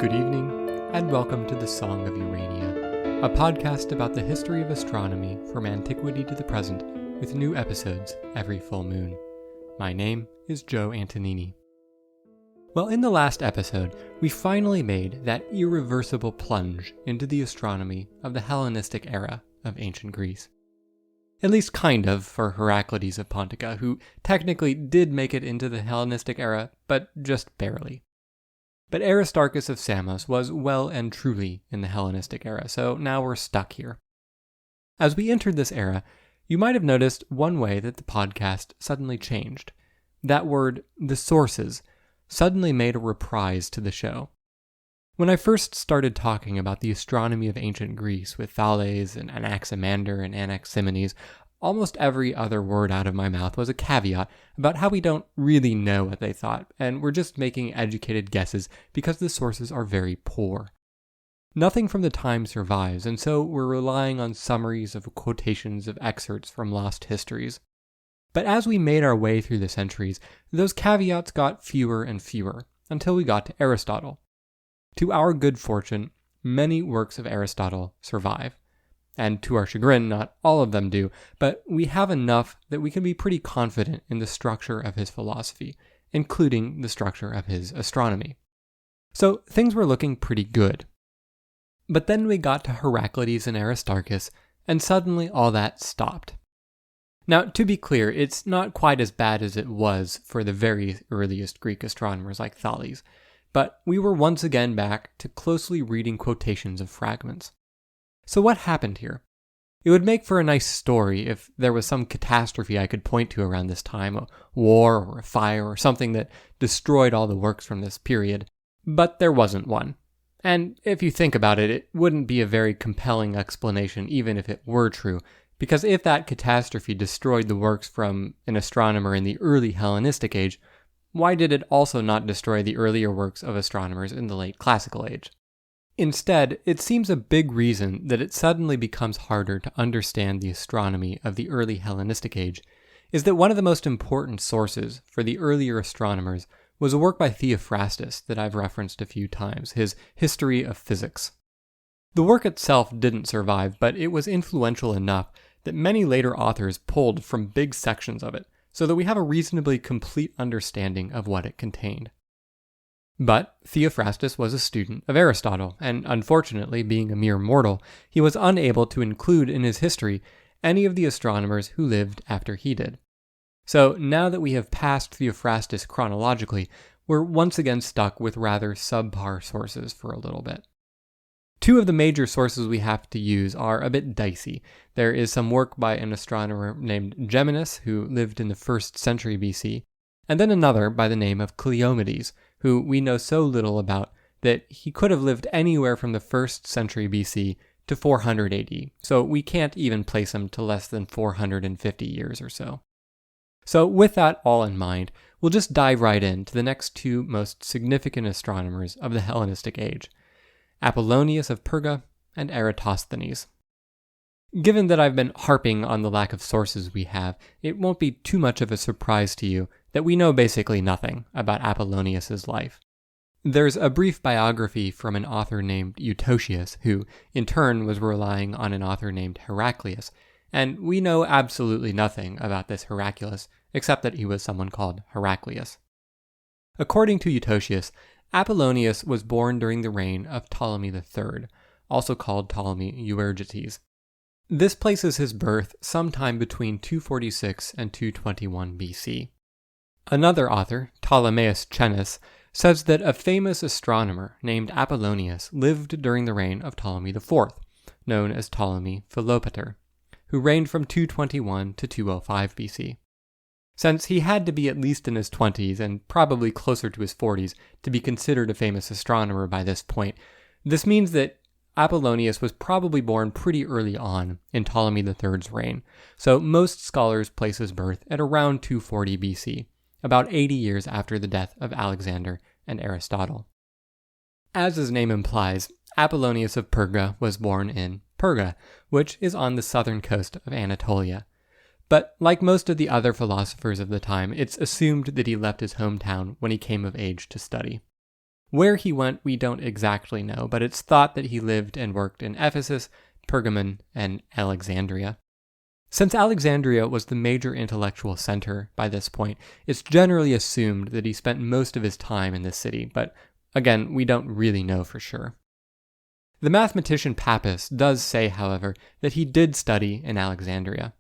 Good evening, and welcome to the Song of Urania, a podcast about the history of astronomy from antiquity to the present, with new episodes every full moon. My name is Joe Antonini. Well, in the last episode, we finally made that irreversible plunge into the astronomy of the Hellenistic era of ancient Greece. At least kind of for Heraclides of Pontica, who technically did make it into the Hellenistic era, but just barely. But Aristarchus of Samos was well and truly in the Hellenistic era, so now we're stuck here. As we entered this era, you might have noticed one way that the podcast suddenly changed. That word, the sources, suddenly made a reprise to the show. When I first started talking about the astronomy of ancient Greece with Thales and Anaximander and Anaximenes, almost every other word out of my mouth was a caveat about how we don't really know what they thought, and we're just making educated guesses because the sources are very poor. Nothing from the time survives, and so we're relying on summaries of quotations of excerpts from lost histories. But as we made our way through the centuries, those caveats got fewer and fewer, until we got to Aristotle. To our good fortune, many works of Aristotle survive. And to our chagrin, not all of them do, but we have enough that we can be pretty confident in the structure of his philosophy, including the structure of his astronomy. So things were looking pretty good. But then we got to Heraclides and Aristarchus, and suddenly all that stopped. Now, to be clear, it's not quite as bad as it was for the very earliest Greek astronomers like Thales, but we were once again back to closely reading quotations of fragments. So what happened here? It would make for a nice story if there was some catastrophe I could point to around this time, a war or a fire or something that destroyed all the works from this period, but there wasn't one. And if you think about it, it wouldn't be a very compelling explanation even if it were true, because if that catastrophe destroyed the works from an astronomer in the early Hellenistic age, why did it also not destroy the earlier works of astronomers in the late Classical age? Instead, it seems a big reason that it suddenly becomes harder to understand the astronomy of the early Hellenistic age is that one of the most important sources for the earlier astronomers was a work by Theophrastus that I've referenced a few times, his History of Physics. The work itself didn't survive, but it was influential enough that many later authors pulled from big sections of it, so that we have a reasonably complete understanding of what it contained. But Theophrastus was a student of Aristotle, and unfortunately, being a mere mortal, he was unable to include in his history any of the astronomers who lived after he did. So now that we have passed Theophrastus chronologically, we're once again stuck with rather subpar sources for a little bit. Two of the major sources we have to use are a bit dicey. There is some work by an astronomer named Geminus, who lived in the 1st century BC, and then another by the name of Cleomedes, who we know so little about that he could have lived anywhere from the 1st century BC to 400 AD, so we can't even place him to less than 450 years or so. So with that all in mind, we'll just dive right into the next two most significant astronomers of the Hellenistic age, Apollonius of Perga and Eratosthenes. Given that I've been harping on the lack of sources we have, it won't be too much of a surprise to you that we know basically nothing about Apollonius's life. There's a brief biography from an author named Eutocius, who in turn was relying on an author named Heraclius, and we know absolutely nothing about this Heraclius, except that he was someone called Heraclius. According to Eutocius, Apollonius was born during the reign of Ptolemy III, also called Ptolemy Euergetes. This places his birth sometime between 246 and 221 BC. Another author, Ptolemaeus Chenus, says that a famous astronomer named Apollonius lived during the reign of Ptolemy IV, known as Ptolemy Philopator, who reigned from 221 to 205 BC. Since he had to be at least in his 20s and probably closer to his 40s to be considered a famous astronomer by this point, this means that Apollonius was probably born pretty early on in Ptolemy III's reign, so most scholars place his birth at around 240 BC, about 80 years after the death of Alexander and Aristotle. As his name implies, Apollonius of Perga was born in Perga, which is on the southern coast of Anatolia. But like most of the other philosophers of the time, it's assumed that he left his hometown when he came of age to study. Where he went, we don't exactly know, but it's thought that he lived and worked in Ephesus, Pergamon, and Alexandria. Since Alexandria was the major intellectual center by this point, it's generally assumed that he spent most of his time in this city, but again, we don't really know for sure. The mathematician Pappus does say, however, that he did study in Alexandria.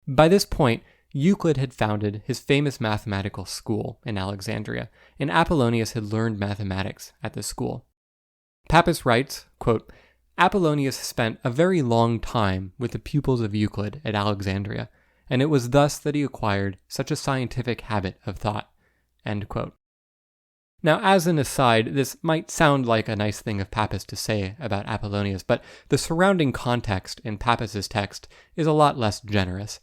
By this point, Euclid had founded his famous mathematical school in Alexandria, and Apollonius had learned mathematics at this school. Pappus writes, quote, Apollonius spent a very long time with the pupils of Euclid at Alexandria, and it was thus that he acquired such a scientific habit of thought. End quote. Now, as an aside, this might sound like a nice thing of Pappus to say about Apollonius, but the surrounding context in Pappus's text is a lot less generous.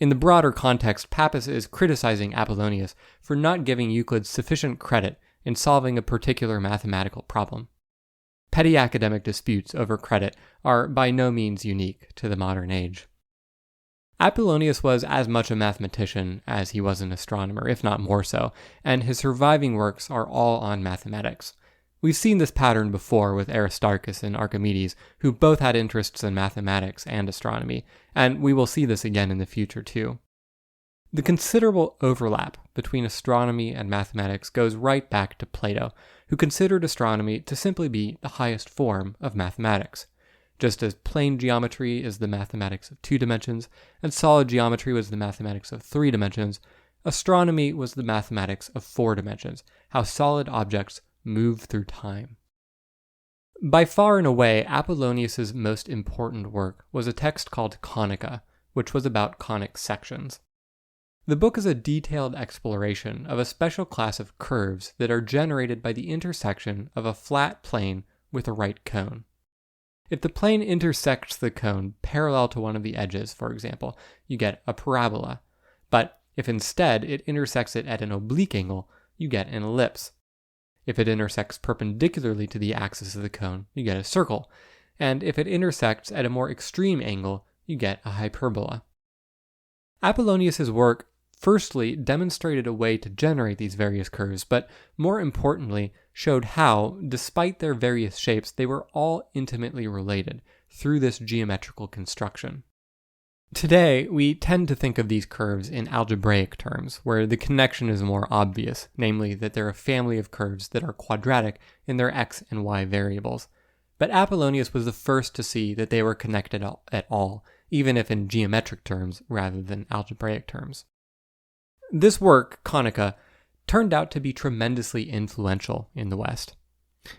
In the broader context, Pappus is criticizing Apollonius for not giving Euclid sufficient credit in solving a particular mathematical problem. Petty academic disputes over credit are by no means unique to the modern age. Apollonius was as much a mathematician as he was an astronomer, if not more so, and his surviving works are all on mathematics. We've seen this pattern before with Aristarchus and Archimedes, who both had interests in mathematics and astronomy, and we will see this again in the future too. The considerable overlap between astronomy and mathematics goes right back to Plato, who considered astronomy to simply be the highest form of mathematics. Just as plane geometry is the mathematics of 2 dimensions, and solid geometry was the mathematics of 3 dimensions, astronomy was the mathematics of 4 dimensions, how solid objects move through time. By far and away, Apollonius's most important work was a text called Conica, which was about conic sections. The book is a detailed exploration of a special class of curves that are generated by the intersection of a flat plane with a right cone. If the plane intersects the cone parallel to one of the edges, for example, you get a parabola. But if instead it intersects it at an oblique angle, you get an ellipse. If it intersects perpendicularly to the axis of the cone, you get a circle. And if it intersects at a more extreme angle, you get a hyperbola. Apollonius's work firstly demonstrated a way to generate these various curves, but more importantly, showed how, despite their various shapes, they were all intimately related through this geometrical construction. Today, we tend to think of these curves in algebraic terms, where the connection is more obvious, namely that they're a family of curves that are quadratic in their x and y variables. But Apollonius was the first to see that they were connected at all, even if in geometric terms rather than algebraic terms. This work, Conica, turned out to be tremendously influential in the West.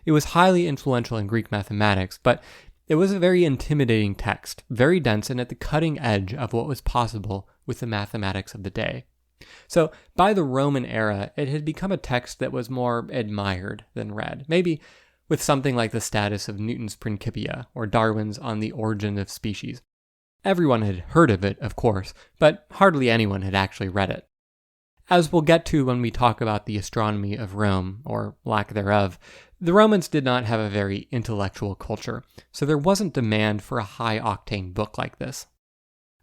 It was highly influential in Greek mathematics, but it was a very intimidating text, very dense and at the cutting edge of what was possible with the mathematics of the day. So, by the Roman era, it had become a text that was more admired than read, maybe with something like the status of Newton's Principia or Darwin's On the Origin of Species. Everyone had heard of it, of course, but hardly anyone had actually read it. As we'll get to when we talk about the astronomy of Rome, or lack thereof, the Romans did not have a very intellectual culture, so there wasn't demand for a high-octane book like this.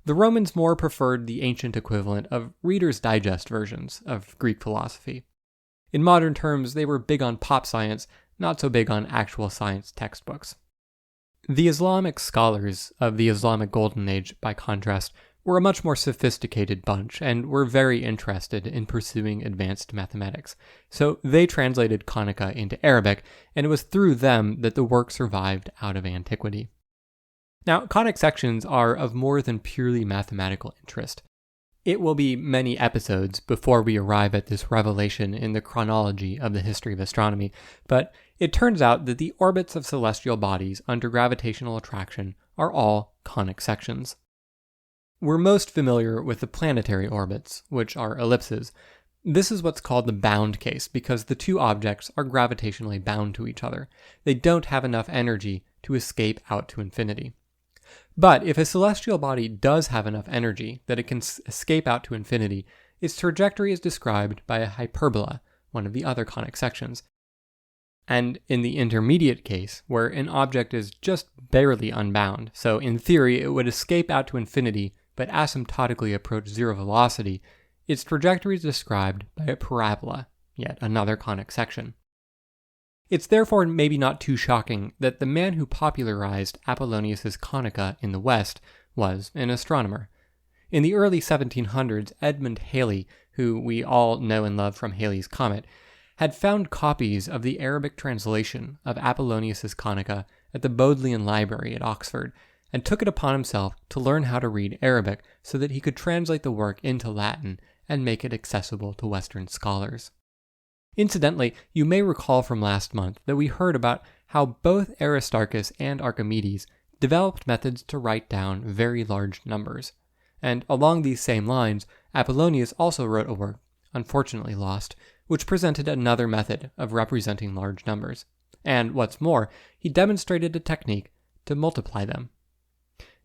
The Romans more preferred the ancient equivalent of Reader's Digest versions of Greek philosophy. In modern terms, they were big on pop science, not so big on actual science textbooks. The Islamic scholars of the Islamic Golden Age, by contrast, were a much more sophisticated bunch and were very interested in pursuing advanced mathematics. So they translated Conica into Arabic, and it was through them that the work survived out of antiquity. Now, conic sections are of more than purely mathematical interest. It will be many episodes before we arrive at this revelation in the chronology of the history of astronomy, but it turns out that the orbits of celestial bodies under gravitational attraction are all conic sections. We're most familiar with the planetary orbits, which are ellipses. This is what's called the bound case because the two objects are gravitationally bound to each other. They don't have enough energy to escape out to infinity. But if a celestial body does have enough energy that it can escape out to infinity, its trajectory is described by a hyperbola, one of the other conic sections. And in the intermediate case, where an object is just barely unbound, so in theory it would escape out to infinity but asymptotically approach zero velocity, its trajectory is described by a parabola, yet another conic section. It's therefore maybe not too shocking that the man who popularized Apollonius's Conica in the West was an astronomer. In the early 1700s, Edmund Halley, who we all know and love from Halley's Comet, had found copies of the Arabic translation of Apollonius's Conica at the Bodleian Library at Oxford, and took it upon himself to learn how to read Arabic so that he could translate the work into Latin and make it accessible to Western scholars. Incidentally, you may recall from last month that we heard about how both Aristarchus and Archimedes developed methods to write down very large numbers. And along these same lines, Apollonius also wrote a work, unfortunately lost, which presented another method of representing large numbers. And what's more, he demonstrated a technique to multiply them.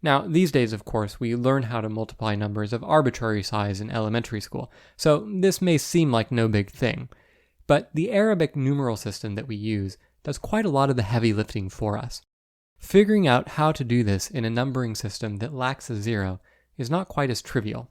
Now, these days, of course, we learn how to multiply numbers of arbitrary size in elementary school, so this may seem like no big thing. But the Arabic numeral system that we use does quite a lot of the heavy lifting for us. Figuring out how to do this in a numbering system that lacks a zero is not quite as trivial.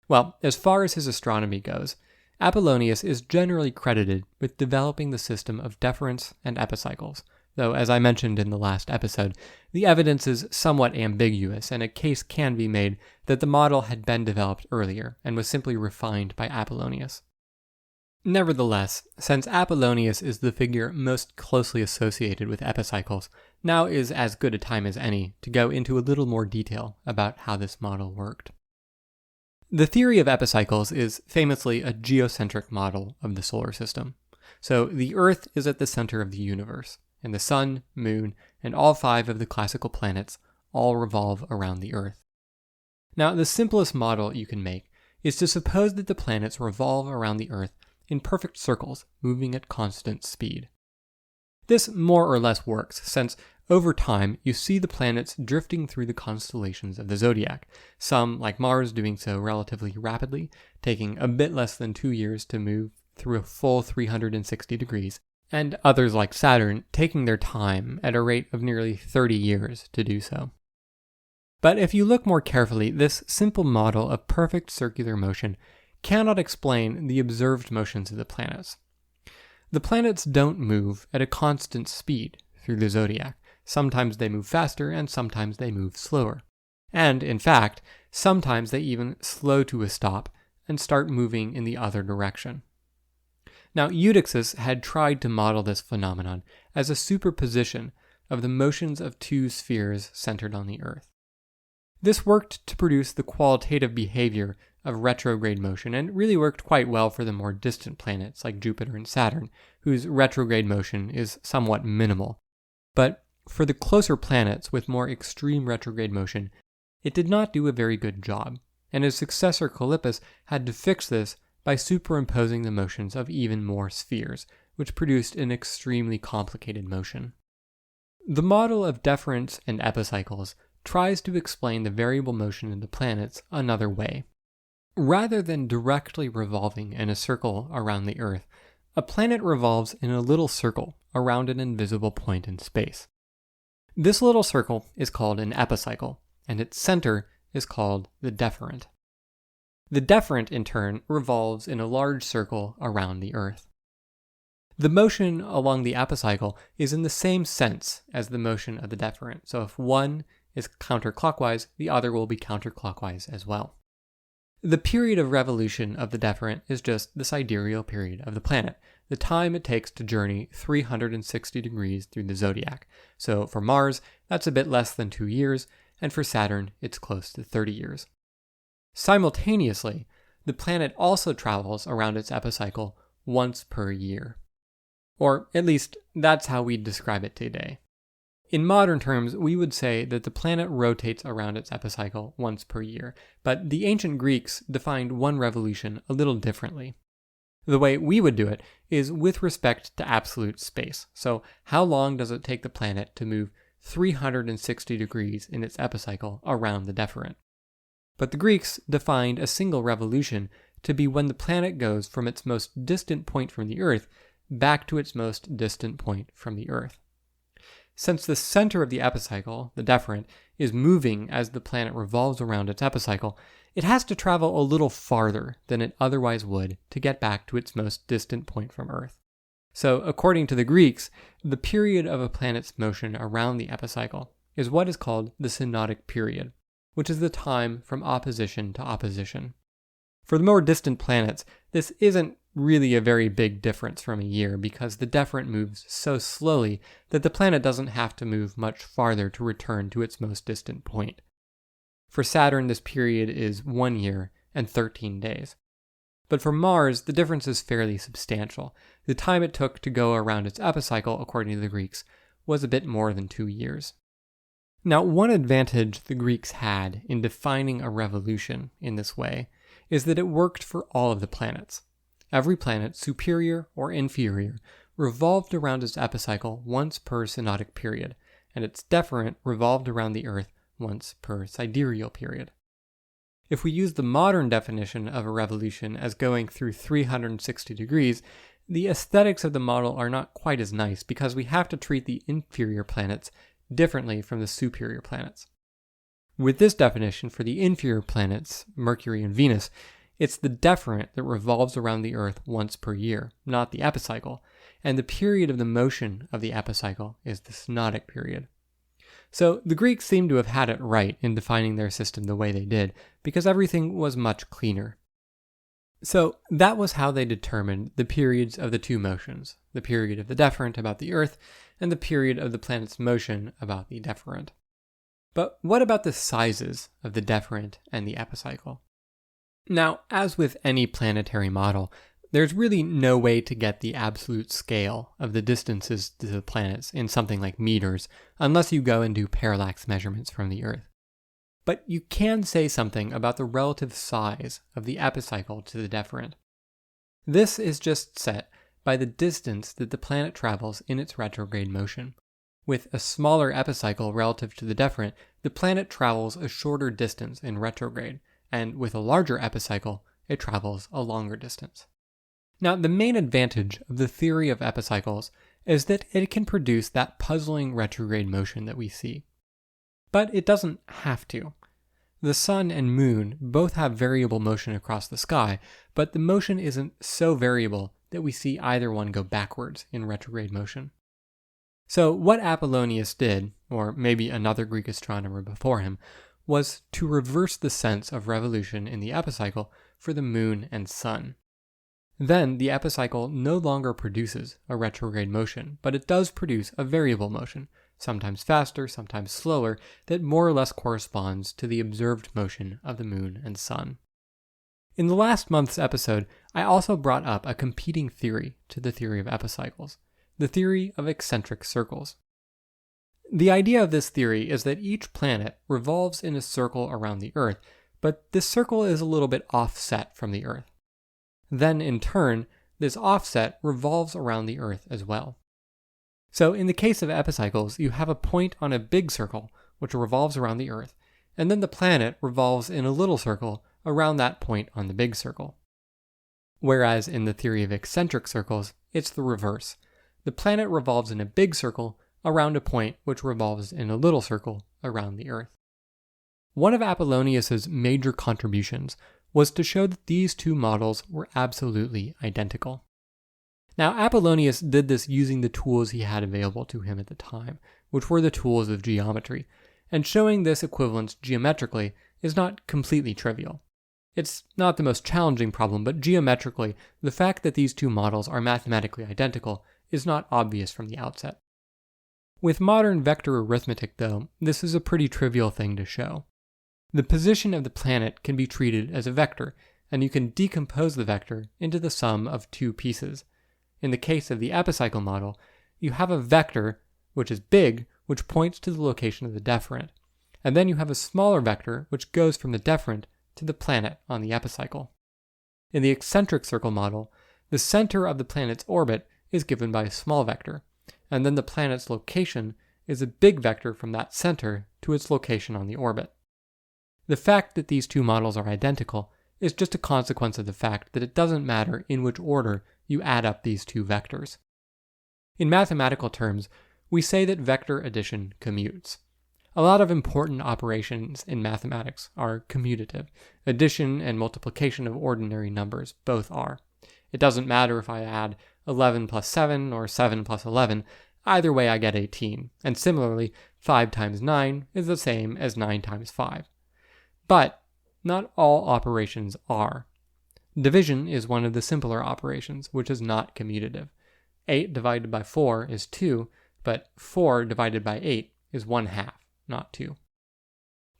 Well, as far as his astronomy goes, Apollonius is generally credited with developing the system of deferents and epicycles, though as I mentioned in the last episode, the evidence is somewhat ambiguous and a case can be made that the model had been developed earlier and was simply refined by Apollonius. Nevertheless, since Apollonius is the figure most closely associated with epicycles, now is as good a time as any to go into a little more detail about how this model worked. The theory of epicycles is famously a geocentric model of the solar system. So the Earth is at the center of the universe, and the Sun, Moon, and all 5 of the classical planets all revolve around the Earth. Now, the simplest model you can make is to suppose that the planets revolve around the Earth in perfect circles, moving at constant speed. This more or less works, since over time you see the planets drifting through the constellations of the zodiac, some, like Mars, doing so relatively rapidly, taking a bit less than 2 years to move through a full 360 degrees, and others like Saturn taking their time at a rate of nearly 30 years to do so. But if you look more carefully, this simple model of perfect circular motion cannot explain the observed motions of the planets. The planets don't move at a constant speed through the zodiac. Sometimes they move faster and sometimes they move slower. And, in fact, sometimes they even slow to a stop and start moving in the other direction. Now, Eudoxus had tried to model this phenomenon as a superposition of the motions of 2 spheres centered on the Earth. This worked to produce the qualitative behavior of retrograde motion and really worked quite well for the more distant planets like Jupiter and Saturn, whose retrograde motion is somewhat minimal. But for the closer planets with more extreme retrograde motion, it did not do a very good job, and his successor Callippus had to fix this by superimposing the motions of even more spheres, which produced an extremely complicated motion. The model of deferents and epicycles tries to explain the variable motion of the planets another way. Rather than directly revolving in a circle around the Earth, a planet revolves in a little circle around an invisible point in space. This little circle is called an epicycle, and its center is called the deferent. The deferent, in turn, revolves in a large circle around the Earth. The motion along the epicycle is in the same sense as the motion of the deferent, so if one is counterclockwise, the other will be counterclockwise as well. The period of revolution of the deferent is just the sidereal period of the planet, the time it takes to journey 360 degrees through the zodiac. So for Mars, that's a bit less than 2 years, and for Saturn, it's close to 30 years. Simultaneously, the planet also travels around its epicycle once per year. Or at least, that's how we describe it today. In modern terms, we would say that the planet rotates around its epicycle once per year, but the ancient Greeks defined one revolution a little differently. The way we would do it is with respect to absolute space. So how long does it take the planet to move 360 degrees in its epicycle around the deferent? But the Greeks defined a single revolution to be when the planet goes from its most distant point from the Earth back to its most distant point from the Earth. Since the center of the epicycle, the deferent, is moving as the planet revolves around its epicycle, it has to travel a little farther than it otherwise would to get back to its most distant point from Earth. So, according to the Greeks, the period of a planet's motion around the epicycle is what is called the synodic period, which is the time from opposition to opposition. For the more distant planets, this isn't really a very big difference from a year because the deferent moves so slowly that the planet doesn't have to move much farther to return to its most distant point. For Saturn, this period is 1 year and 13 days. But for Mars, the difference is fairly substantial. The time it took to go around its epicycle, according to the Greeks, was a bit more than 2 years. Now, one advantage the Greeks had in defining a revolution in this way is that it worked for all of the planets. Every planet, superior or inferior, revolved around its epicycle once per synodic period, and its deferent revolved around the Earth once per sidereal period. If we use the modern definition of a revolution as going through 360 degrees, the aesthetics of the model are not quite as nice because we have to treat the inferior planets differently from the superior planets. With this definition for the inferior planets, Mercury and Venus, it's the deferent that revolves around the Earth once per year, not the epicycle, and the period of the motion of the epicycle is the synodic period. So the Greeks seem to have had it right in defining their system the way they did, because everything was much cleaner. So that was how they determined the periods of the two motions, the period of the deferent about the Earth, and the period of the planet's motion about the deferent. But what about the sizes of the deferent and the epicycle? Now, as with any planetary model, there's really no way to get the absolute scale of the distances to the planets in something like meters unless you go and do parallax measurements from the Earth. But you can say something about the relative size of the epicycle to the deferent. This is just set by the distance that the planet travels in its retrograde motion. With a smaller epicycle relative to the deferent, the planet travels a shorter distance in retrograde, and with a larger epicycle, it travels a longer distance. Now, the main advantage of the theory of epicycles is that it can produce that puzzling retrograde motion that we see. But it doesn't have to. The sun and moon both have variable motion across the sky, but the motion isn't so variable that we see either one go backwards in retrograde motion. So what Apollonius did, or maybe another Greek astronomer before him, was to reverse the sense of revolution in the epicycle for the moon and sun. Then the epicycle no longer produces a retrograde motion, but it does produce a variable motion, sometimes faster, sometimes slower, that more or less corresponds to the observed motion of the moon and sun. In the last month's episode, I also brought up a competing theory to the theory of epicycles, the theory of eccentric circles. The idea of this theory is that each planet revolves in a circle around the Earth, but this circle is a little bit offset from the Earth. Then, in turn, this offset revolves around the Earth as well. So, in the case of epicycles, you have a point on a big circle, which revolves around the Earth, and then the planet revolves in a little circle around that point on the big circle. Whereas in the theory of eccentric circles, it's the reverse. The planet revolves in a big circle around a point which revolves in a little circle around the Earth. One of Apollonius's major contributions was to show that these two models were absolutely identical. Now, Apollonius did this using the tools he had available to him at the time, which were the tools of geometry, and showing this equivalence geometrically is not completely trivial. It's not the most challenging problem, but geometrically, the fact that these two models are mathematically identical is not obvious from the outset. With modern vector arithmetic, though, this is a pretty trivial thing to show. The position of the planet can be treated as a vector, and you can decompose the vector into the sum of two pieces. In the case of the epicycle model, you have a vector, which is big, which points to the location of the deferent, and then you have a smaller vector which goes from the deferent to the planet on the epicycle. In the eccentric circle model, the center of the planet's orbit is given by a small vector, and then the planet's location is a big vector from that center to its location on the orbit. The fact that these two models are identical is just a consequence of the fact that it doesn't matter in which order you add up these two vectors. In mathematical terms, we say that vector addition commutes. A lot of important operations in mathematics are commutative. Addition and multiplication of ordinary numbers both are. It doesn't matter if I add 11 plus 7 or 7 plus 11. Either way, I get 18. And similarly, 5 times 9 is the same as 9 times 5. But not all operations are. Division is one of the simpler operations, which is not commutative. 8 divided by 4 is 2, but 4 divided by 8 is 1/2, not 2.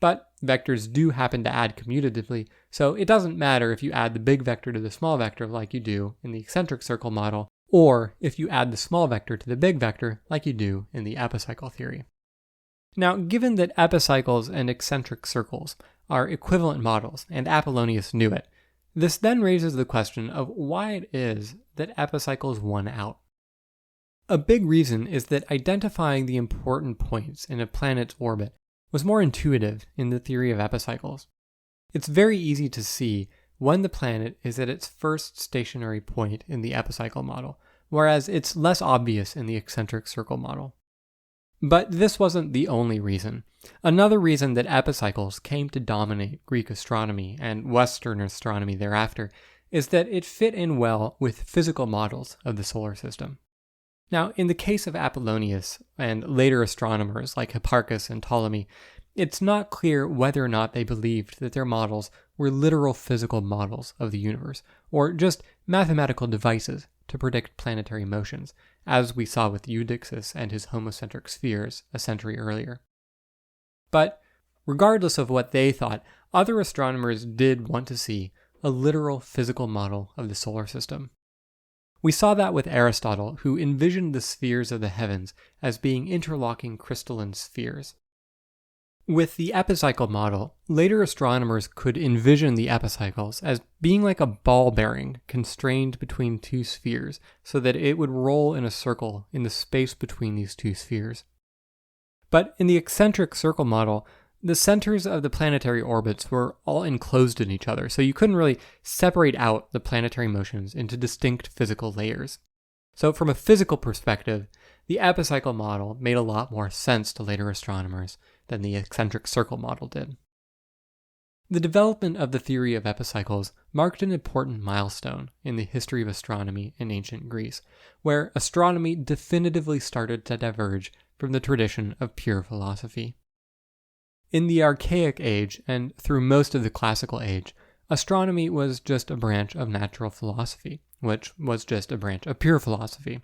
But vectors do happen to add commutatively, so it doesn't matter if you add the big vector to the small vector like you do in the eccentric circle model, or if you add the small vector to the big vector like you do in the epicycle theory. Now, given that epicycles and eccentric circles are equivalent models, and Apollonius knew it, this then raises the question of why it is that epicycles won out. A big reason is that identifying the important points in a planet's orbit was more intuitive in the theory of epicycles. It's very easy to see when the planet is at its first stationary point in the epicycle model, whereas it's less obvious in the eccentric circle model. But this wasn't the only reason. Another reason that epicycles came to dominate Greek astronomy and Western astronomy thereafter is that it fit in well with physical models of the solar system. Now, in the case of Apollonius and later astronomers like Hipparchus and Ptolemy, it's not clear whether or not they believed that their models were literal physical models of the universe, or just mathematical devices to predict planetary motions, as we saw with Eudoxus and his homocentric spheres a century earlier. But regardless of what they thought, other astronomers did want to see a literal physical model of the solar system. We saw that with Aristotle, who envisioned the spheres of the heavens as being interlocking crystalline spheres. With the epicycle model, later astronomers could envision the epicycles as being like a ball bearing constrained between two spheres so that it would roll in a circle in the space between these two spheres. But in the eccentric circle model, the centers of the planetary orbits were all enclosed in each other, so you couldn't really separate out the planetary motions into distinct physical layers. So from a physical perspective, the epicycle model made a lot more sense to later astronomers than the eccentric circle model did. The development of the theory of epicycles marked an important milestone in the history of astronomy in ancient Greece, where astronomy definitively started to diverge from the tradition of pure philosophy. In the Archaic Age, and through most of the Classical Age, astronomy was just a branch of natural philosophy, which was just a branch of pure philosophy.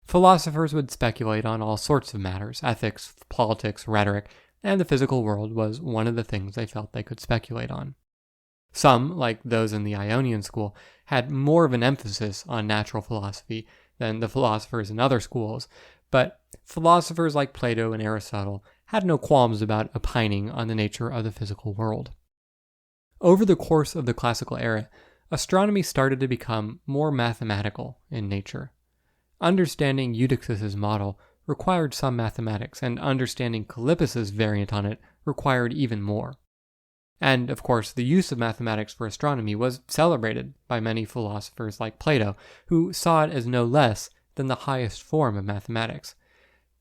Philosophers would speculate on all sorts of matters: ethics, politics, rhetoric, and the physical world was one of the things they felt they could speculate on. Some, like those in the Ionian school, had more of an emphasis on natural philosophy than the philosophers in other schools, but philosophers like Plato and Aristotle had no qualms about opining on the nature of the physical world. Over the course of the classical era, astronomy started to become more mathematical in nature. Understanding Eudoxus's model required some mathematics, and understanding Callippus's variant on it required even more. And, of course, the use of mathematics for astronomy was celebrated by many philosophers like Plato, who saw it as no less than the highest form of mathematics.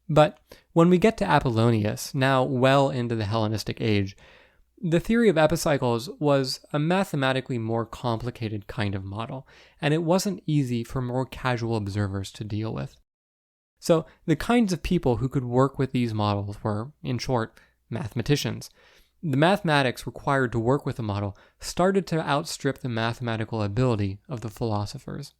But when we get to Apollonius, now well into the Hellenistic Age, the theory of epicycles was a mathematically more complicated kind of model, and it wasn't easy for more casual observers to deal with. So the kinds of people who could work with these models were, in short, mathematicians. The mathematics required to work with the model started to outstrip the mathematical ability of the philosophers.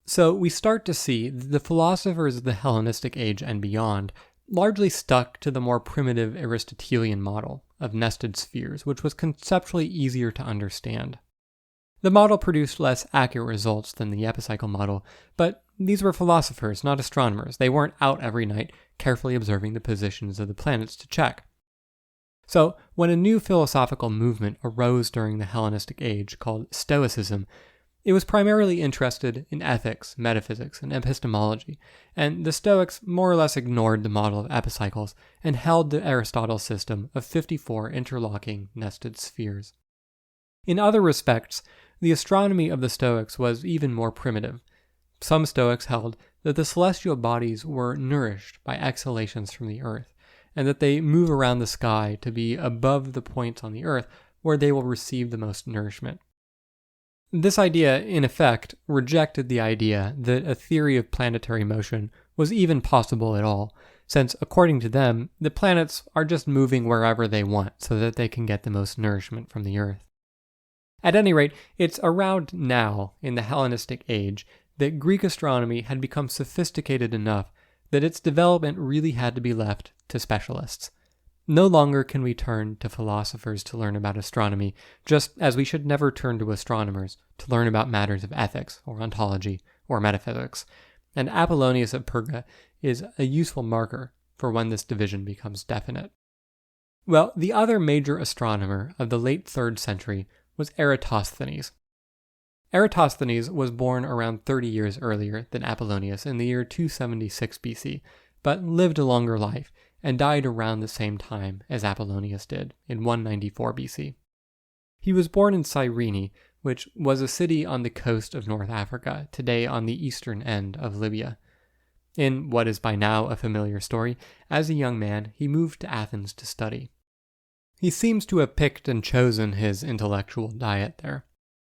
So we start to see that the philosophers of the Hellenistic Age and beyond largely stuck to the more primitive Aristotelian model of nested spheres, which was conceptually easier to understand. The model produced less accurate results than the epicycle model, but these were philosophers, not astronomers. They weren't out every night carefully observing the positions of the planets to check. So, when a new philosophical movement arose during the Hellenistic Age called Stoicism, it was primarily interested in ethics, metaphysics, and epistemology, and the Stoics more or less ignored the model of epicycles and held to Aristotle's system of 54 interlocking nested spheres. In other respects, the astronomy of the Stoics was even more primitive. Some Stoics held that the celestial bodies were nourished by exhalations from the earth, and that they move around the sky to be above the points on the earth where they will receive the most nourishment. This idea, in effect, rejected the idea that a theory of planetary motion was even possible at all, since, according to them, the planets are just moving wherever they want so that they can get the most nourishment from the Earth. At any rate, it's around now, in the Hellenistic age, that Greek astronomy had become sophisticated enough that its development really had to be left to specialists. No longer can we turn to philosophers to learn about astronomy, just as we should never turn to astronomers to learn about matters of ethics or ontology or metaphysics, and Apollonius of Perga is a useful marker for when this division becomes definite. Well, the other major astronomer of the late 3rd century was Eratosthenes. Eratosthenes was born around 30 years earlier than Apollonius in the year 276 BC, but lived a longer life and died around the same time as Apollonius did, in 194 BC. He was born in Cyrene, which was a city on the coast of North Africa, today on the eastern end of Libya. In what is by now a familiar story, as a young man, he moved to Athens to study. He seems to have picked and chosen his intellectual diet there.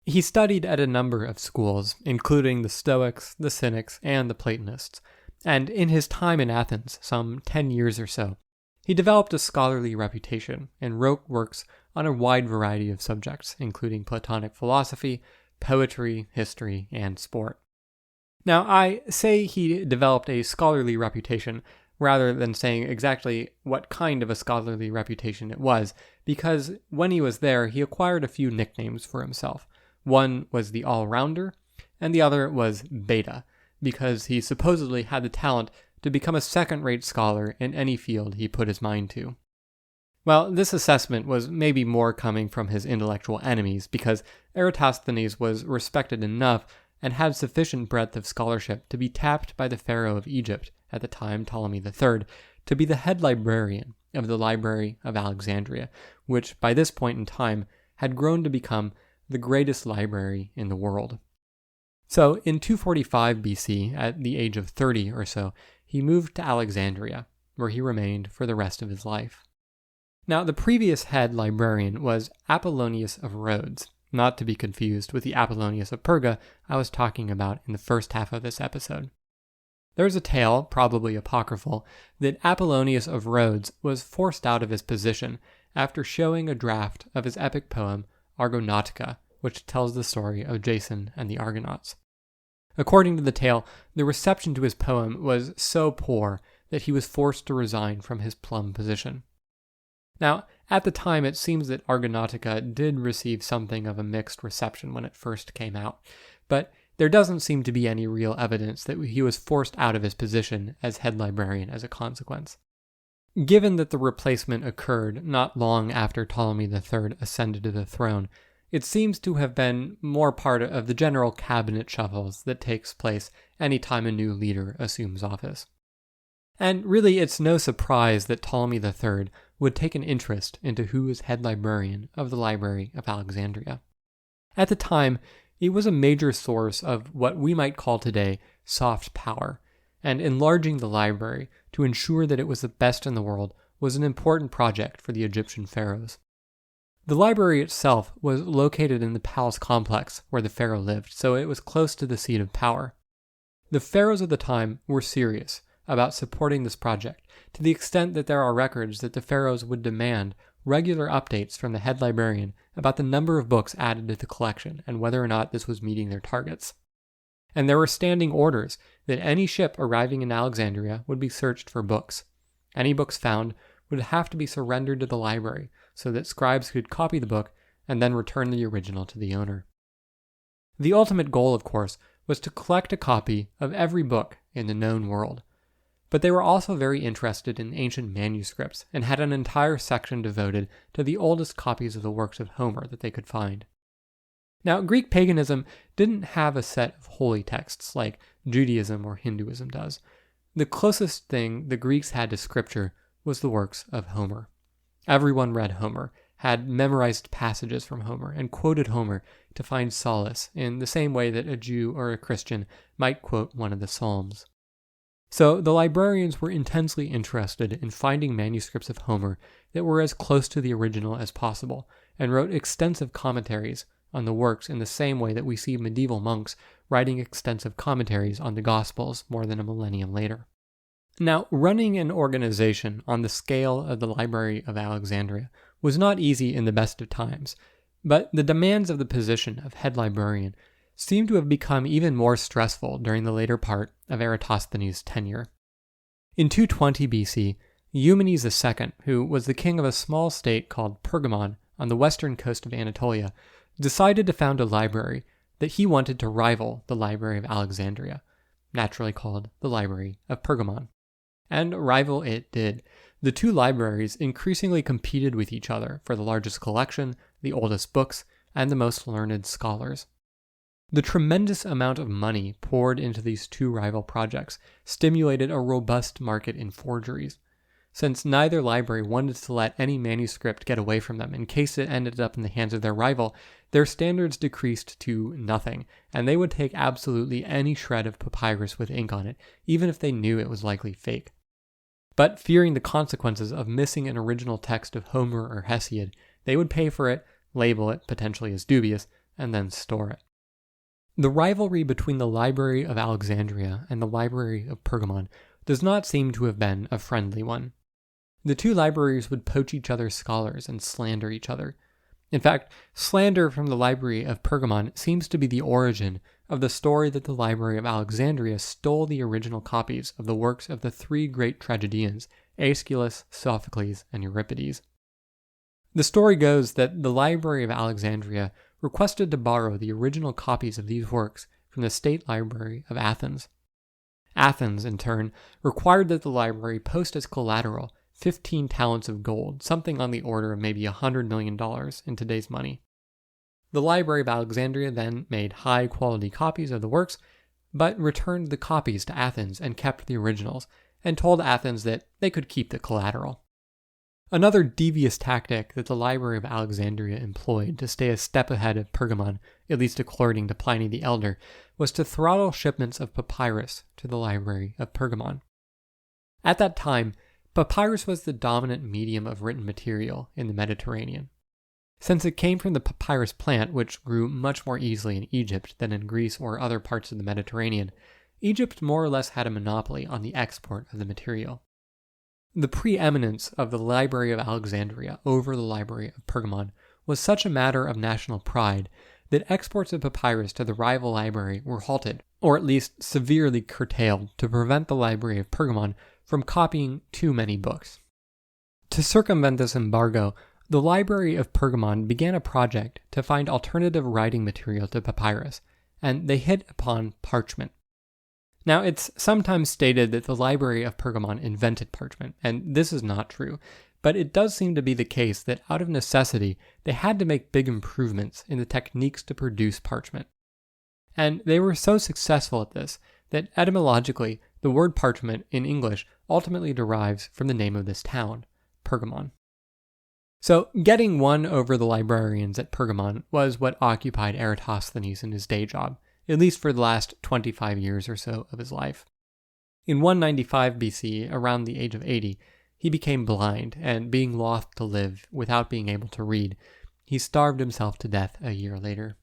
He studied at a number of schools, including the Stoics, the Cynics, and the Platonists, and in his time in Athens, some 10 years or so, he developed a scholarly reputation and wrote works on a wide variety of subjects, including Platonic philosophy, poetry, history, and sport. Now, I say he developed a scholarly reputation rather than saying exactly what kind of a scholarly reputation it was, because when he was there, he acquired a few nicknames for himself. One was the All-Rounder, and the other was Beta, because he supposedly had the talent to become a second-rate scholar in any field he put his mind to. Well, this assessment was maybe more coming from his intellectual enemies, because Eratosthenes was respected enough and had sufficient breadth of scholarship to be tapped by the pharaoh of Egypt, at the time Ptolemy III, to be the head librarian of the Library of Alexandria, which by this point in time had grown to become the greatest library in the world. So, in 245 BC, at the age of 30 or so, he moved to Alexandria, where he remained for the rest of his life. Now, the previous head librarian was Apollonius of Rhodes, not to be confused with the Apollonius of Perga I was talking about in the first half of this episode. There's a tale, probably apocryphal, that Apollonius of Rhodes was forced out of his position after showing a draft of his epic poem Argonautica, which tells the story of Jason and the Argonauts. According to the tale, the reception to his poem was so poor that he was forced to resign from his plum position. Now, at the time, it seems that Argonautica did receive something of a mixed reception when it first came out, but there doesn't seem to be any real evidence that he was forced out of his position as head librarian as a consequence. Given that the replacement occurred not long after Ptolemy III ascended to the throne, it seems to have been more part of the general cabinet shuffles that takes place any time a new leader assumes office. And really, it's no surprise that Ptolemy III would take an interest into who was head librarian of the Library of Alexandria. At the time, it was a major source of what we might call today soft power, and enlarging the library to ensure that it was the best in the world was an important project for the Egyptian pharaohs. The library itself was located in the palace complex where the pharaoh lived, so it was close to the seat of power. The pharaohs of the time were serious about supporting this project, to the extent that there are records that the pharaohs would demand regular updates from the head librarian about the number of books added to the collection and whether or not this was meeting their targets. And there were standing orders that any ship arriving in Alexandria would be searched for books. Any books found would have to be surrendered to the library so that scribes could copy the book and then return the original to the owner. The ultimate goal, of course, was to collect a copy of every book in the known world. But they were also very interested in ancient manuscripts and had an entire section devoted to the oldest copies of the works of Homer that they could find. Now, Greek paganism didn't have a set of holy texts like Judaism or Hinduism does. The closest thing the Greeks had to scripture was the works of Homer. Everyone read Homer, had memorized passages from Homer, and quoted Homer to find solace in the same way that a Jew or a Christian might quote one of the Psalms. So the librarians were intensely interested in finding manuscripts of Homer that were as close to the original as possible, and wrote extensive commentaries on the works in the same way that we see medieval monks writing extensive commentaries on the Gospels more than a millennium later. Now, running an organization on the scale of the Library of Alexandria was not easy in the best of times, but the demands of the position of head librarian seem to have become even more stressful during the later part of Eratosthenes' tenure. In 220 BC, Eumenes II, who was the king of a small state called Pergamon on the western coast of Anatolia, decided to found a library that he wanted to rival the Library of Alexandria, naturally called the Library of Pergamon. And rival it did. The two libraries increasingly competed with each other for the largest collection, the oldest books, and the most learned scholars. The tremendous amount of money poured into these two rival projects stimulated a robust market in forgeries. Since neither library wanted to let any manuscript get away from them in case it ended up in the hands of their rival, their standards decreased to nothing, and they would take absolutely any shred of papyrus with ink on it, even if they knew it was likely fake. But fearing the consequences of missing an original text of Homer or Hesiod, they would pay for it, label it potentially as dubious, and then store it. The rivalry between the Library of Alexandria and the Library of Pergamon does not seem to have been a friendly one. The two libraries would poach each other's scholars and slander each other. In fact, slander from the Library of Pergamon seems to be the origin of the story that the Library of Alexandria stole the original copies of the works of the three great tragedians, Aeschylus, Sophocles, and Euripides. The story goes that the Library of Alexandria requested to borrow the original copies of these works from the State Library of Athens. Athens, in turn, required that the library post as collateral 15 talents of gold, something on the order of maybe $100 million in today's money. The Library of Alexandria then made high-quality copies of the works, but returned the copies to Athens and kept the originals, and told Athens that they could keep the collateral. Another devious tactic that the Library of Alexandria employed to stay a step ahead of Pergamon, at least according to Pliny the Elder, was to throttle shipments of papyrus to the Library of Pergamon. At that time, papyrus was the dominant medium of written material in the Mediterranean. Since it came from the papyrus plant, which grew much more easily in Egypt than in Greece or other parts of the Mediterranean, Egypt more or less had a monopoly on the export of the material. The preeminence of the Library of Alexandria over the Library of Pergamon was such a matter of national pride that exports of papyrus to the rival library were halted, or at least severely curtailed, to prevent the Library of Pergamon from copying too many books. To circumvent this embargo, the Library of Pergamon began a project to find alternative writing material to papyrus, and they hit upon parchment. Now, it's sometimes stated that the Library of Pergamon invented parchment, and this is not true, but it does seem to be the case that out of necessity, they had to make big improvements in the techniques to produce parchment. And they were so successful at this that etymologically, the word parchment in English ultimately derives from the name of this town, Pergamon. So, getting one over the librarians at Pergamon was what occupied Eratosthenes in his day job, at least for the last 25 years or so of his life. In 195 BC, around the age of 80, he became blind, and being loth to live without being able to read, he starved himself to death a year later.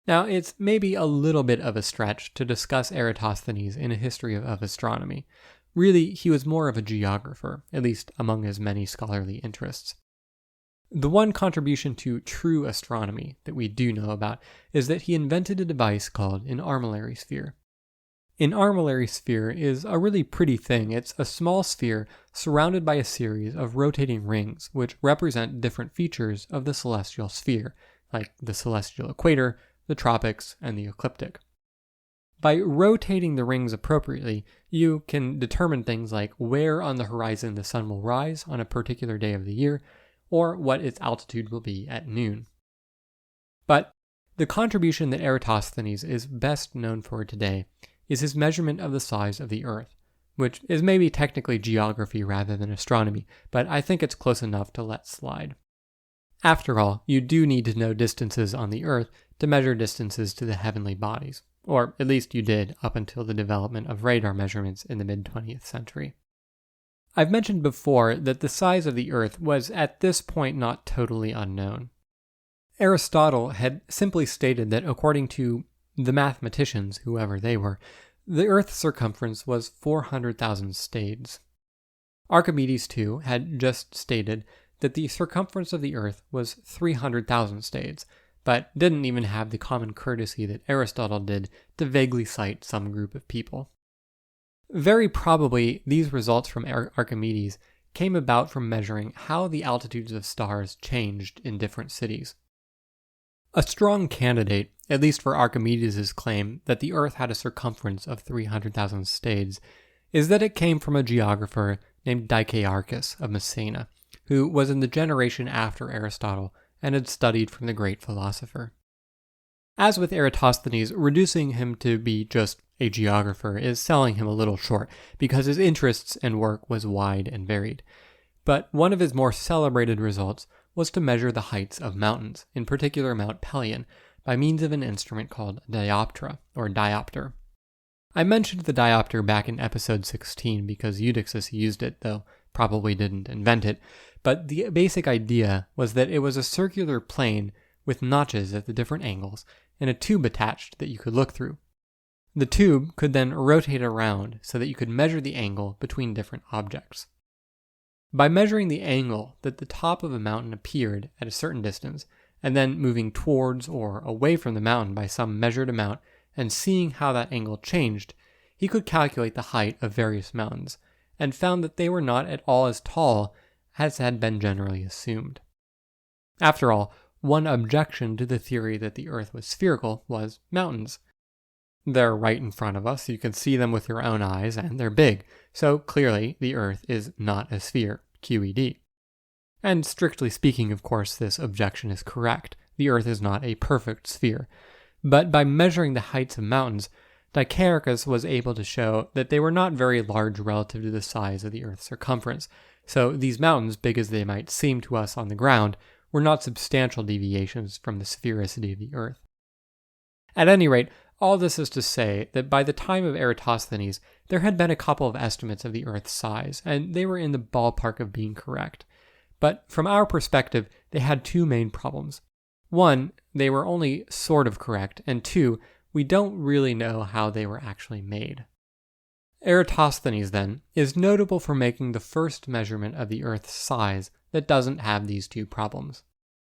Now, it's maybe a little bit of a stretch to discuss Eratosthenes in a history of astronomy. Really, he was more of a geographer, at least among his many scholarly interests. The one contribution to true astronomy that we do know about is that he invented a device called an armillary sphere. An armillary sphere is a really pretty thing. It's a small sphere surrounded by a series of rotating rings which represent different features of the celestial sphere, like the celestial equator, the tropics, and the ecliptic. By rotating the rings appropriately, you can determine things like where on the horizon the sun will rise on a particular day of the year, or what its altitude will be at noon. But the contribution that Eratosthenes is best known for today is his measurement of the size of the Earth, which is maybe technically geography rather than astronomy, but I think it's close enough to let slide. After all, you do need to know distances on the Earth to measure distances to the heavenly bodies, or at least you did up until the development of radar measurements in the mid-20th century. I've mentioned before that the size of the Earth was at this point not totally unknown. Aristotle had simply stated that according to the mathematicians, whoever they were, the Earth's circumference was 400,000 stades. Archimedes, too, had just stated that the circumference of the Earth was 300,000 stades, but didn't even have the common courtesy that Aristotle did to vaguely cite some group of people. Very probably, these results from Archimedes came about from measuring how the altitudes of stars changed in different cities. A strong candidate, at least for Archimedes' claim that the Earth had a circumference of 300,000 stades, is that it came from a geographer named Dicaearchus of Messana, who was in the generation after Aristotle and had studied from the great philosopher. As with Eratosthenes, reducing him to be just a geographer is selling him a little short, because his interests and work was wide and varied. But one of his more celebrated results was to measure the heights of mountains, in particular Mount Pelion, by means of an instrument called dioptra, or diopter. I mentioned the diopter back in episode 16 because Eudoxus used it, though probably didn't invent it, but the basic idea was that it was a circular plane with notches at the different angles and a tube attached that you could look through. The tube could then rotate around so that you could measure the angle between different objects. By measuring the angle that the top of a mountain appeared at a certain distance, and then moving towards or away from the mountain by some measured amount, and seeing how that angle changed, he could calculate the height of various mountains, and found that they were not at all as tall as had been generally assumed. After all, one objection to the theory that the Earth was spherical was mountains. They're right in front of us, you can see them with your own eyes, and they're big, so clearly the Earth is not a sphere, QED. And strictly speaking, of course, this objection is correct. The Earth is not a perfect sphere. But by measuring the heights of mountains, Dicaearchus was able to show that they were not very large relative to the size of the Earth's circumference, so these mountains, big as they might seem to us on the ground, were not substantial deviations from the sphericity of the Earth. At any rate, all this is to say that by the time of Eratosthenes, there had been a couple of estimates of the Earth's size, and they were in the ballpark of being correct. But from our perspective, they had two main problems. One, they were only sort of correct, and two, we don't really know how they were actually made. Eratosthenes, then, is notable for making the first measurement of the Earth's size that doesn't have these two problems.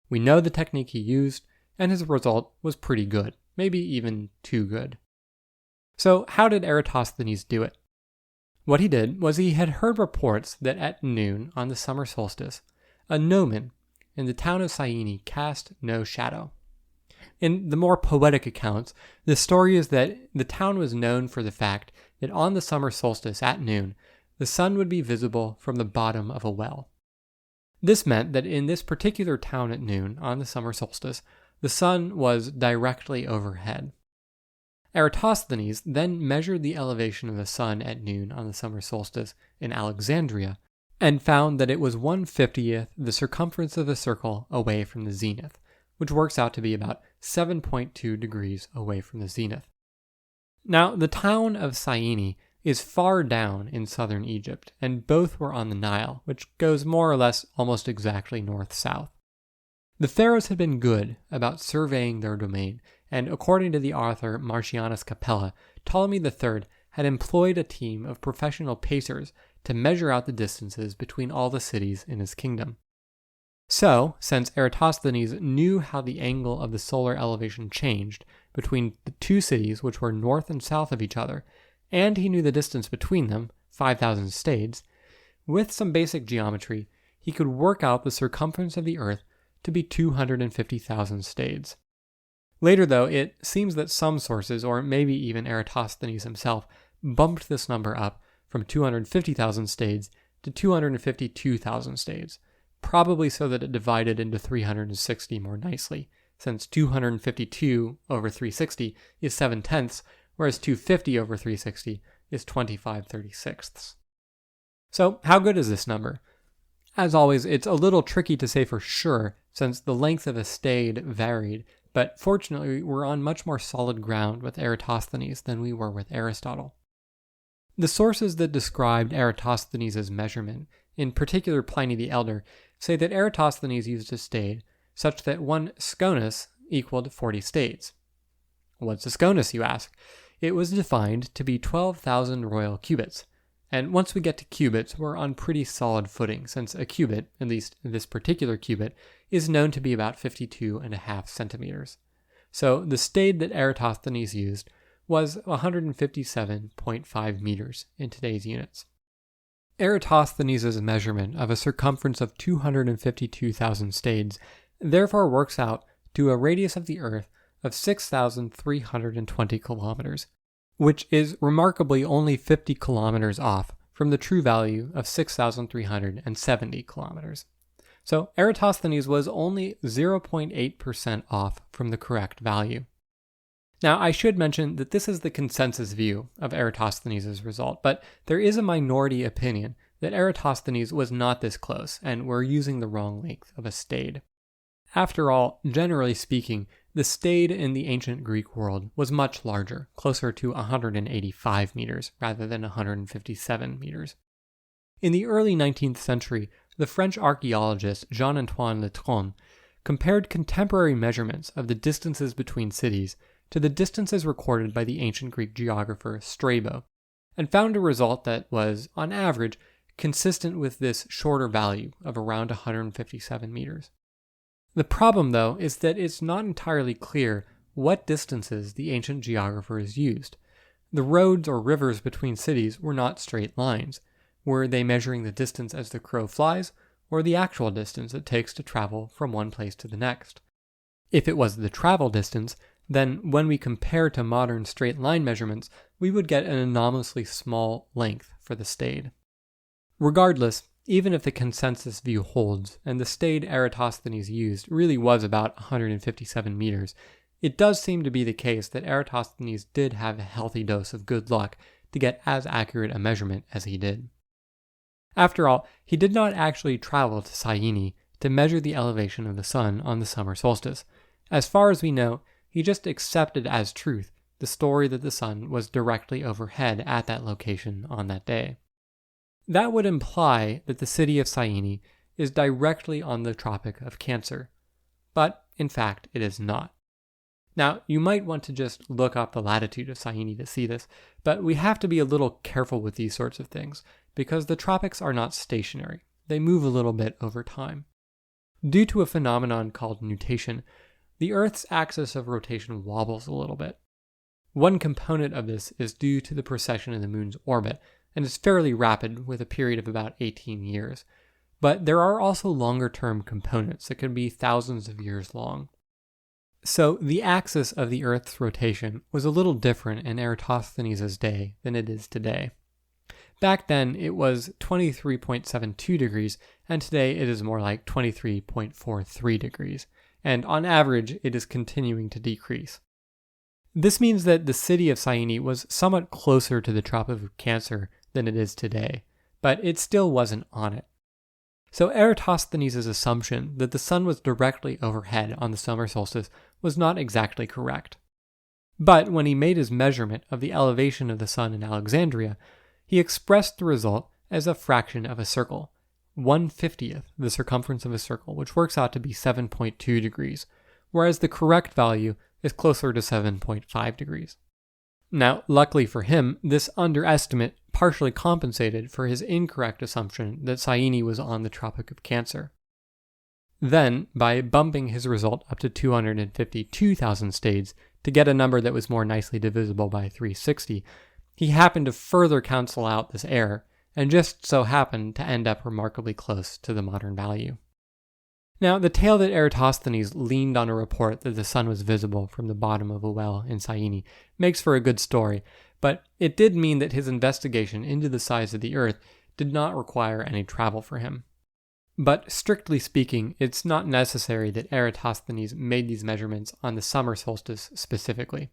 We know the technique he used, and his result was pretty good, maybe even too good. So how did Eratosthenes do it? What he did was he had heard reports that at noon on the summer solstice, a gnomon in the town of Syene cast no shadow. In the more poetic accounts, the story is that the town was known for the fact that on the summer solstice at noon, the sun would be visible from the bottom of a well. This meant that in this particular town at noon on the summer solstice, the sun was directly overhead. Eratosthenes then measured the elevation of the sun at noon on the summer solstice in Alexandria, and found that it was 1/50th the circumference of a circle away from the zenith, which works out to be about 7.2 degrees away from the zenith. Now, the town of Syene is far down in southern Egypt, and both were on the Nile, which goes more or less almost exactly north-south. The pharaohs had been good about surveying their domain, and according to the author Marcianus Capella, Ptolemy III had employed a team of professional pacers to measure out the distances between all the cities in his kingdom. So, since Eratosthenes knew how the angle of the solar elevation changed between the two cities which were north and south of each other, and he knew the distance between them, 5,000 stades, with some basic geometry, he could work out the circumference of the Earth to be 250,000 stades. Later, though, it seems that some sources, or maybe even Eratosthenes himself, bumped this number up from 250,000 stades to 252,000 stades, probably so that it divided into 360 more nicely, since 252 over 360 is 7/10, whereas 250 over 360 is 25/36. So, how good is this number? As always, it's a little tricky to say for sure, since the length of a stade varied, but fortunately we're on much more solid ground with Eratosthenes than we were with Aristotle. The sources that described Eratosthenes' measurement, in particular Pliny the Elder, say that Eratosthenes used a stade such that one sconus equaled 40 stades. What's a sconus, you ask? It was defined to be 12,000 royal cubits. And once we get to cubits, we're on pretty solid footing, since a cubit, at least this particular cubit, is known to be about 52.5 centimeters. So the stade that Eratosthenes used was 157.5 meters in today's units. Eratosthenes' measurement of a circumference of 252,000 stades therefore works out to a radius of the Earth of 6,320 kilometers, which is remarkably only 50 kilometers off from the true value of 6,370 kilometers. So Eratosthenes was only 0.8% off from the correct value. Now, I should mention that this is the consensus view of Eratosthenes' result, but there is a minority opinion that Eratosthenes was not this close and we're using the wrong length of a stade. After all, generally speaking, the stade in the ancient Greek world was much larger, closer to 185 meters rather than 157 meters. In the early 19th century, the French archaeologist Jean-Antoine Letron compared contemporary measurements of the distances between cities to the distances recorded by the ancient Greek geographer Strabo, and found a result that was, on average, consistent with this shorter value of around 157 meters. The problem, though, is that it's not entirely clear what distances the ancient geographers used. The roads or rivers between cities were not straight lines. Were they measuring the distance as the crow flies, or the actual distance it takes to travel from one place to the next? If it was the travel distance, then when we compare to modern straight line measurements, we would get an anomalously small length for the stade. Regardless, even if the consensus view holds, and the stade Eratosthenes used really was about 157 meters, it does seem to be the case that Eratosthenes did have a healthy dose of good luck to get as accurate a measurement as he did. After all, he did not actually travel to Syene to measure the elevation of the sun on the summer solstice. As far as we know, he just accepted as truth the story that the sun was directly overhead at that location on that day. That would imply that the city of Syene is directly on the Tropic of Cancer, but in fact it is not. Now, you might want to just look up the latitude of Syene to see this, but we have to be a little careful with these sorts of things, because the tropics are not stationary. They move a little bit over time. Due to a phenomenon called nutation, the Earth's axis of rotation wobbles a little bit. One component of this is due to the precession of the moon's orbit, and is fairly rapid with a period of about 18 years. But there are also longer-term components that can be thousands of years long. So the axis of the Earth's rotation was a little different in Eratosthenes' day than it is today. Back then, it was 23.72 degrees, and today it is more like 23.43 degrees, and on average, it is continuing to decrease. This means that the city of Syene was somewhat closer to the Tropic of Cancer than it is today, but it still wasn't on it. So Eratosthenes' assumption that the sun was directly overhead on the summer solstice was not exactly correct. But when he made his measurement of the elevation of the sun in Alexandria, he expressed the result as a fraction of a circle, 1/50th the circumference of a circle, which works out to be 7.2 degrees, whereas the correct value is closer to 7.5 degrees. Now, luckily for him, this underestimate partially compensated for his incorrect assumption that Syene was on the Tropic of Cancer. Then, by bumping his result up to 252,000 stades to get a number that was more nicely divisible by 360, he happened to further cancel out this error, and just so happened to end up remarkably close to the modern value. Now, the tale that Eratosthenes leaned on a report that the sun was visible from the bottom of a well in Syene makes for a good story, but it did mean that his investigation into the size of the Earth did not require any travel for him. But strictly speaking, it's not necessary that Eratosthenes made these measurements on the summer solstice specifically.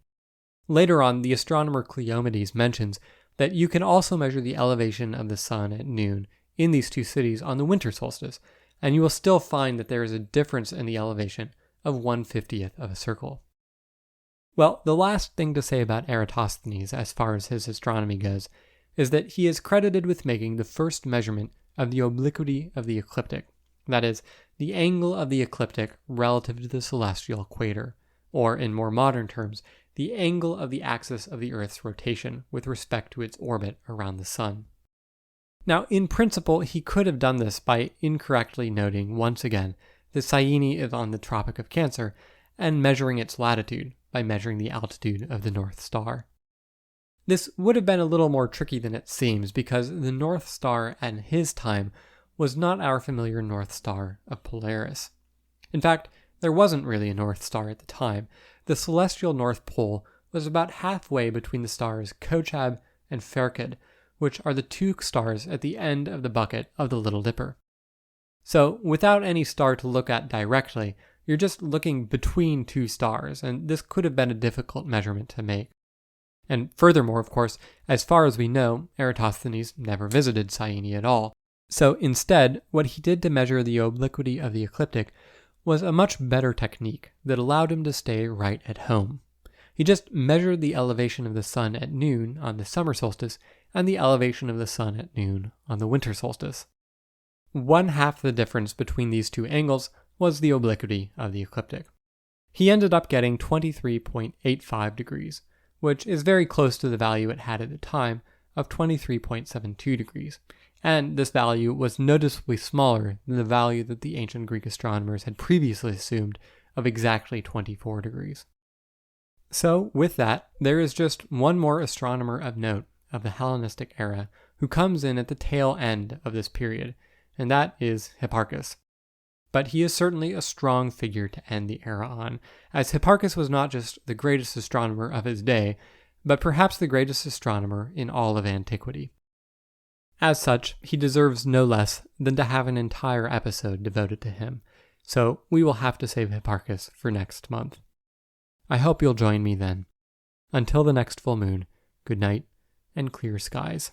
Later on, the astronomer Cleomedes mentions that you can also measure the elevation of the sun at noon in these two cities on the winter solstice, and you will still find that there is a difference in the elevation of 1/50th of a circle. Well, the last thing to say about Eratosthenes as far as his astronomy goes is that he is credited with making the first measurement of the obliquity of the ecliptic, that is, the angle of the ecliptic relative to the celestial equator, or in more modern terms, the angle of the axis of the Earth's rotation with respect to its orbit around the Sun. Now, in principle, he could have done this by incorrectly noting, once again, that Cyene is on the Tropic of Cancer, and measuring its latitude by measuring the altitude of the North Star. This would have been a little more tricky than it seems, because the North Star at his time was not our familiar North Star of Polaris. In fact, there wasn't really a North Star at the time. The celestial North Pole was about halfway between the stars Kochab and Ferked, which are the two stars at the end of the bucket of the Little Dipper. So, without any star to look at directly, you're just looking between two stars, and this could have been a difficult measurement to make. And furthermore, of course, as far as we know, Eratosthenes never visited Cyene at all. So instead, what he did to measure the obliquity of the ecliptic was a much better technique that allowed him to stay right at home. He just measured the elevation of the sun at noon on the summer solstice and the elevation of the sun at noon on the winter solstice. 1/2 the difference between these two angles was the obliquity of the ecliptic. He ended up getting 23.85 degrees, which is very close to the value it had at the time of 23.72 degrees, and this value was noticeably smaller than the value that the ancient Greek astronomers had previously assumed of exactly 24 degrees. So, with that, there is just one more astronomer of note of the Hellenistic era who comes in at the tail end of this period, and that is Hipparchus. But he is certainly a strong figure to end the era on, as Hipparchus was not just the greatest astronomer of his day, but perhaps the greatest astronomer in all of antiquity. As such, he deserves no less than to have an entire episode devoted to him, so we will have to save Hipparchus for next month. I hope you'll join me then. Until the next full moon, good night and clear skies.